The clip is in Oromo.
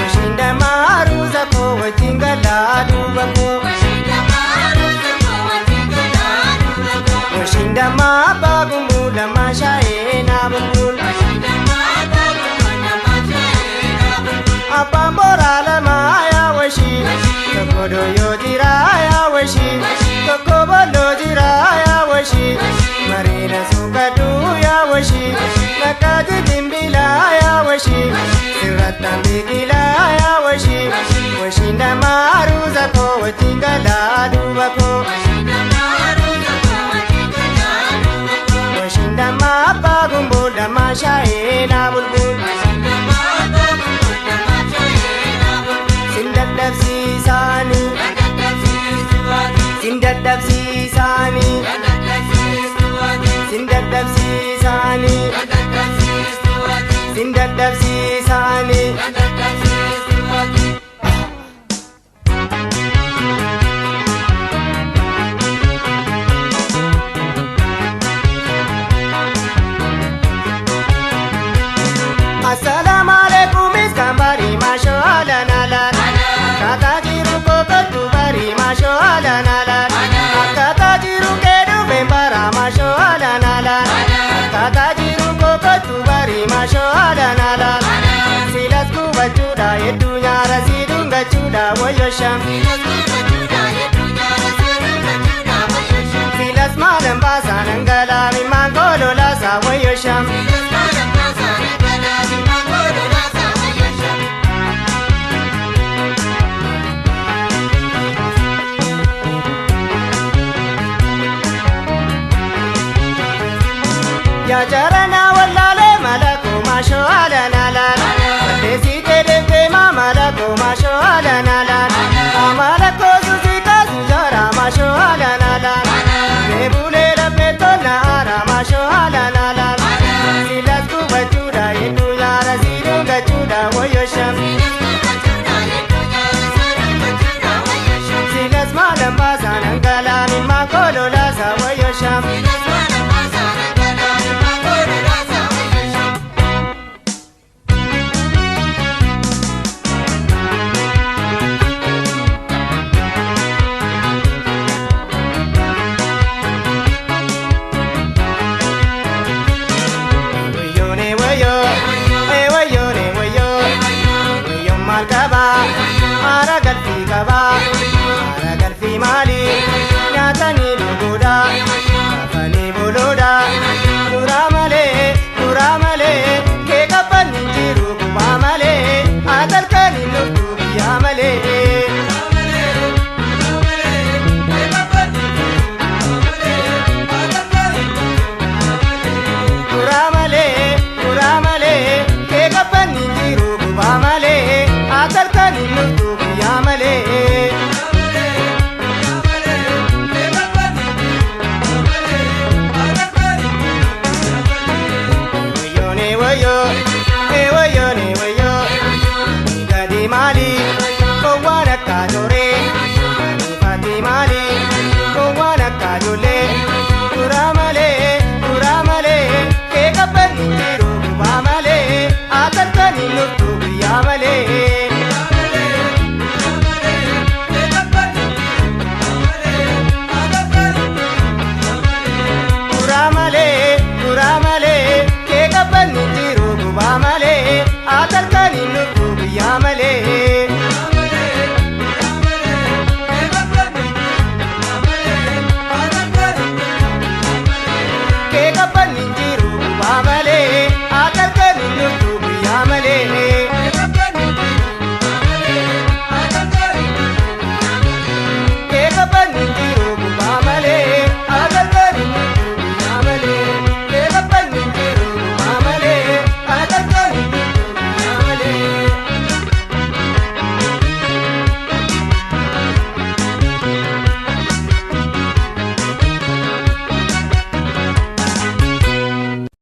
Washinda maruza ko wajingala dubako. Washinda mabagumula mashaena bulbul. Apambora la maya washi, kokodo yodira ya washi, kokobolo dira ya washi, marina sukadu ya washi, nakadi dimbila ya washi, siratan bigila ya washi, washinda maruza ko wajingala dubako. Washinda mabagumula mashaena bulbul. Sindadab sisani, sindadab sisani, sindadab sisani, sindadab sisani. Assalamu alaikum iskambari masho ala nalan. Kata jiru kokotu bari masho ala nalan. Kata jiru kedu bembara masho ala nalan. Kata jiru kokotu bari masho ala nalan. Silas ku bajuda yedunya rasidunga juda woyosham. Silas malam basan anggala mimangolo lasa woyosham. Ya jarana wallale malako masho ala nalan. Desi tedeke ma malako masho ala nalan. Amalako susika sujara masho ala nalan. Nebule rapeto na ara masho ala nalan. Silas ku bajuda yedu yara sidunga juda woyosham. Silas malam basan anggala mimma kolo lasa woyosham. Kaba, ara galti kaba.